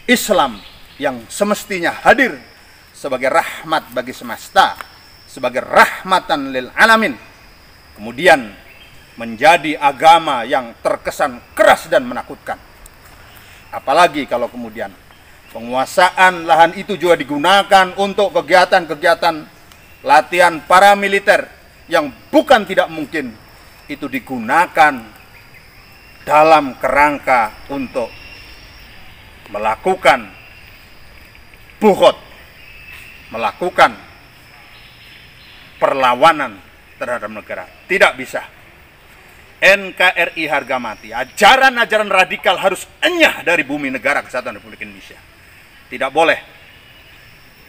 Islam yang semestinya hadir sebagai rahmat bagi semesta, sebagai rahmatan lil alamin, kemudian menjadi agama yang terkesan keras dan menakutkan. Apalagi kalau kemudian penguasaan lahan itu juga digunakan untuk kegiatan-kegiatan latihan paramiliter yang bukan tidak mungkin itu digunakan dalam kerangka untuk melakukan buhot, melakukan perlawanan terhadap negara. Tidak bisa. NKRI harga mati. Ajaran-ajaran radikal harus enyah dari bumi negara kesatuan Republik Indonesia. Tidak boleh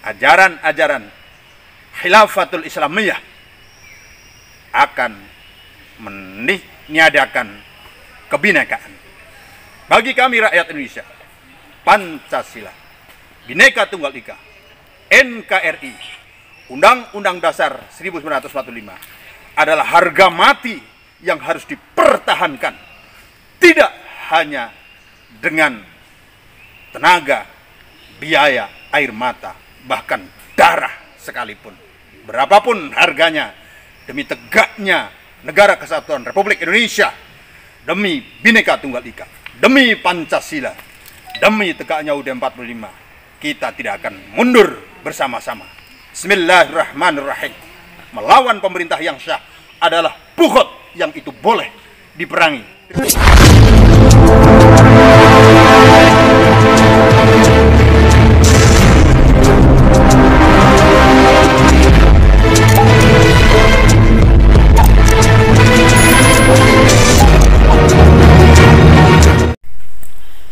ajaran-ajaran khilafatul Islamiyah akan meniadakan kebinekaan. Bagi kami rakyat Indonesia, Pancasila, Bhinneka Tunggal Ika, NKRI, Undang-Undang Dasar 1945 adalah harga mati yang harus dipertahankan, tidak hanya dengan tenaga, biaya, air mata, bahkan darah sekalipun. Berapapun harganya, demi tegaknya negara kesatuan Republik Indonesia, demi Bhinneka Tunggal Ika, demi Pancasila, demi tegaknya UUD 45, kita tidak akan mundur bersama-sama. Bismillahirrahmanirrahim. Melawan pemerintah yang syah adalah buhot yang itu boleh diperangi.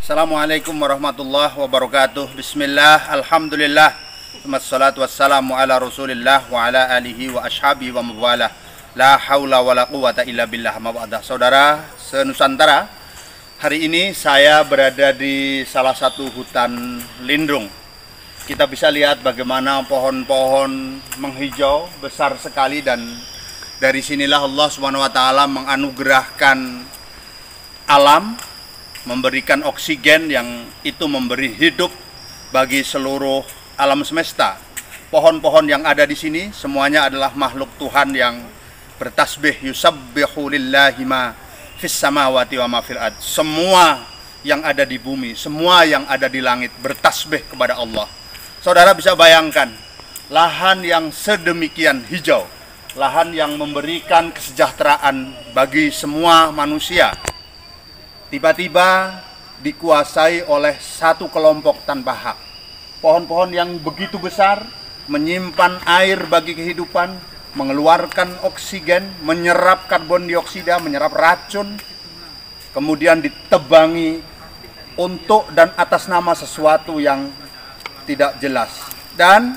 Assalamualaikum warahmatullahi wabarakatuh. Bismillah, alhamdulillah, wassalatu wassalamu ala rasulillah wa ala alihi wa ashabihi wa mawalah. La haula wa la quwata illa billah ma'adah. Saudara se-Nusantara, hari ini saya berada di salah satu hutan lindung. Kita bisa lihat bagaimana pohon-pohon menghijau besar sekali, dan dari sinilah Allah Subhanahu wa taala menganugerahkan alam, memberikan oksigen yang itu memberi hidup bagi seluruh alam semesta. Pohon-pohon yang ada di sini semuanya adalah makhluk Tuhan yang bertasbih, yusabbihu lillahi ma fis samawati wa ma fil ard. Semua yang ada di bumi, semua yang ada di langit bertasbih kepada Allah. Saudara bisa bayangkan, lahan yang sedemikian hijau, lahan yang memberikan kesejahteraan bagi semua manusia, tiba-tiba dikuasai oleh satu kelompok tanpa hak. Pohon-pohon yang begitu besar, menyimpan air bagi kehidupan, mengeluarkan oksigen, menyerap karbon dioksida, menyerap racun, kemudian ditebangi untuk dan atas nama sesuatu yang tidak jelas. Dan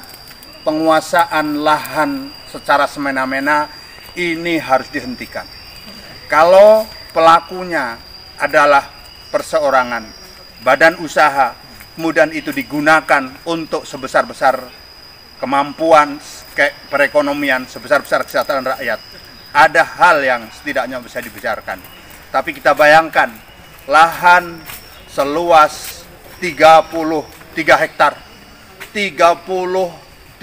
penguasaan lahan secara semena-mena ini harus dihentikan. Kalau pelakunya adalah perseorangan, badan usaha, kemudian itu digunakan untuk sebesar-besar kemampuan perekonomian, sebesar-besar kesejahteraan rakyat, ada hal yang setidaknya bisa dibicarakan. Tapi kita bayangkan lahan seluas 33 hektar, 330.000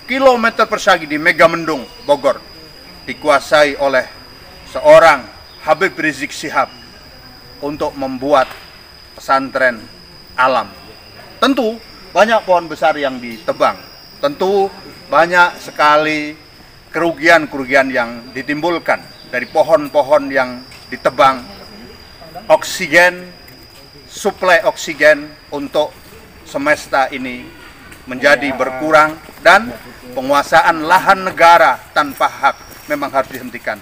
kilometer persegi di Megamendung, Bogor, dikuasai oleh seorang Habib Rizik Syihab untuk membuat pesantren alam. Tentu banyak pohon besar yang ditebang, tentu banyak sekali kerugian-kerugian yang ditimbulkan dari pohon-pohon yang ditebang. Oksigen, suplai oksigen untuk semesta ini menjadi berkurang, dan penguasaan lahan negara tanpa hak memang harus dihentikan.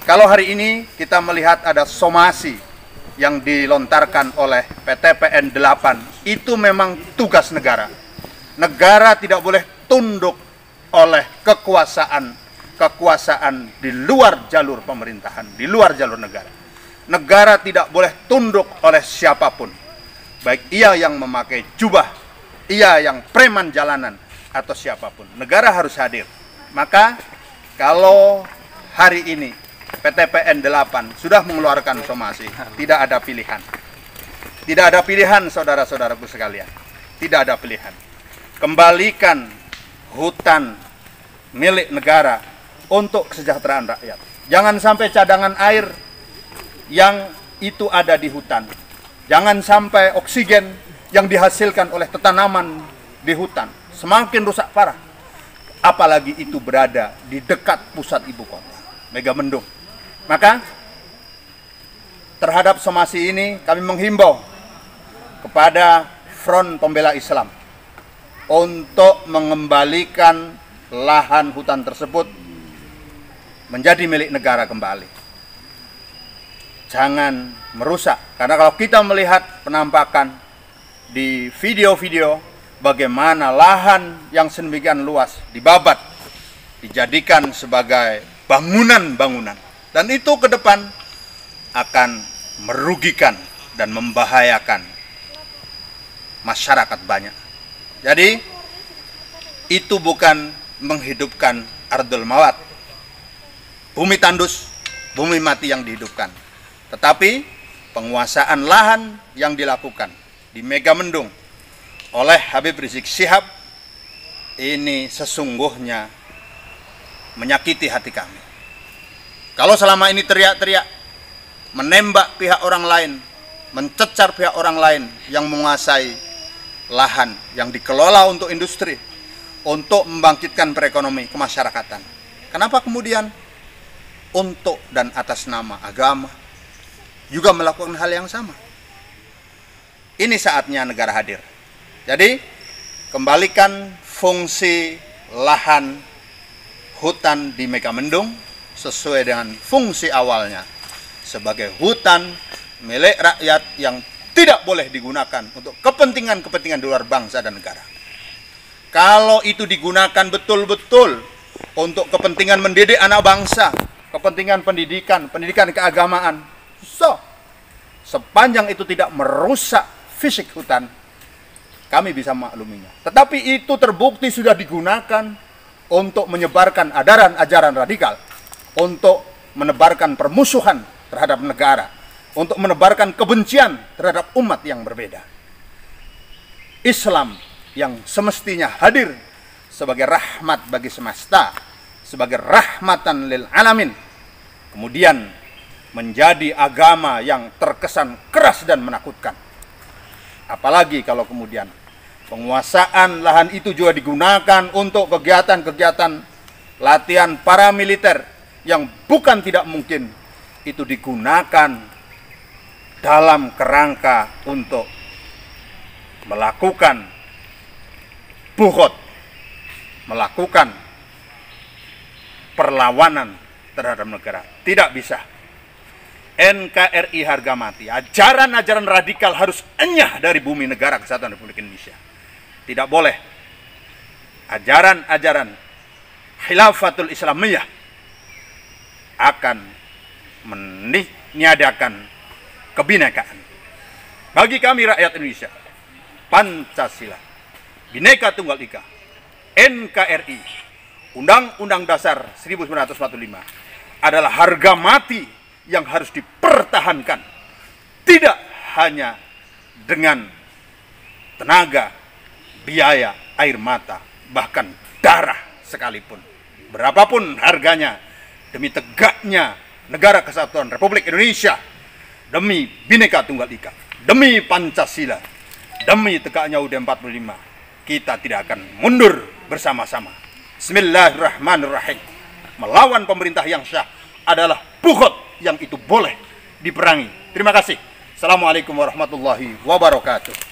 Kalau hari ini kita melihat ada somasi yang dilontarkan oleh PTPN 8, itu memang tugas negara. Negara tidak boleh tunduk oleh kekuasaan di luar jalur pemerintahan, di luar jalur negara. Negara tidak boleh tunduk oleh siapapun, baik ia yang memakai jubah, ia yang preman jalanan, atau siapapun. Negara harus hadir. Maka kalau hari ini PTPN 8 sudah mengeluarkan somasi, tidak ada pilihan. Tidak ada pilihan, saudara-saudaraku sekalian. Tidak ada pilihan. Kembalikan hutan milik negara untuk kesejahteraan rakyat. Jangan sampai cadangan air yang itu ada di hutan. Jangan sampai oksigen yang dihasilkan oleh tanaman di hutan semakin rusak parah. Apalagi itu berada di dekat pusat ibu kota, Megamendung. Maka terhadap somasi ini kami menghimbau kepada Front Pembela Islam untuk mengembalikan lahan hutan tersebut menjadi milik negara kembali. Jangan merusak, karena kalau kita melihat penampakan di video-video bagaimana lahan yang sedemikian luas dibabat, dijadikan sebagai bangunan-bangunan, dan itu ke depan akan merugikan dan membahayakan masyarakat banyak. Jadi itu bukan menghidupkan ardul mawat, bumi tandus, bumi mati yang dihidupkan, tetapi penguasaan lahan yang dilakukan di Megamendung oleh Habib Rizik Syihab ini sesungguhnya menyakiti hati kami. Kalau selama ini teriak-teriak, menembak pihak orang lain, mencecar pihak orang lain yang menguasai lahan yang dikelola untuk industri, untuk membangkitkan perekonomian kemasyarakatan, kenapa kemudian untuk dan atas nama agama juga melakukan hal yang sama? Ini saatnya negara hadir. Jadi kembalikan fungsi lahan hutan di Megamendung sesuai dengan fungsi awalnya sebagai hutan milik rakyat yang tidak boleh digunakan untuk kepentingan-kepentingan di luar bangsa dan negara. Kalau itu digunakan betul-betul untuk kepentingan mendidik anak bangsa, kepentingan pendidikan keagamaan, sepanjang itu tidak merusak fisik hutan, kami bisa makluminya. Tetapi itu terbukti sudah digunakan untuk menyebarkan ajaran radikal, untuk menebarkan permusuhan terhadap negara, untuk menebarkan kebencian terhadap umat yang berbeda. Islam yang semestinya hadir sebagai rahmat bagi semesta, sebagai rahmatan lil alamin, kemudian menjadi agama yang terkesan keras dan menakutkan. Apalagi kalau kemudian penguasaan lahan itu juga digunakan untuk kegiatan-kegiatan latihan paramiliter yang bukan tidak mungkin itu digunakan dalam kerangka untuk melakukan buhut, melakukan perlawanan terhadap negara. Tidak bisa. NKRI harga mati. Ajaran-ajaran radikal harus enyah dari bumi negara kesatuan Republik Indonesia. Tidak boleh ajaran-ajaran khilafatul Islamiyah akan meniadakan kebinekaan. Bagi kami rakyat Indonesia, Pancasila, Bhinneka Tunggal Ika, NKRI, Undang-Undang Dasar 1945 adalah harga mati yang harus dipertahankan. Tidak hanya dengan tenaga, biaya, air mata, bahkan darah sekalipun. Berapapun harganya, demi tegaknya negara kesatuan Republik Indonesia, demi Bhinneka Tunggal Ika, demi Pancasila, demi tegaknya UUD 45, kita tidak akan mundur bersama-sama. Bismillahirrahmanirrahim. Melawan pemerintah yang syah adalah buhut yang itu boleh diperangi. Terima kasih. Assalamualaikum warahmatullahi wabarakatuh.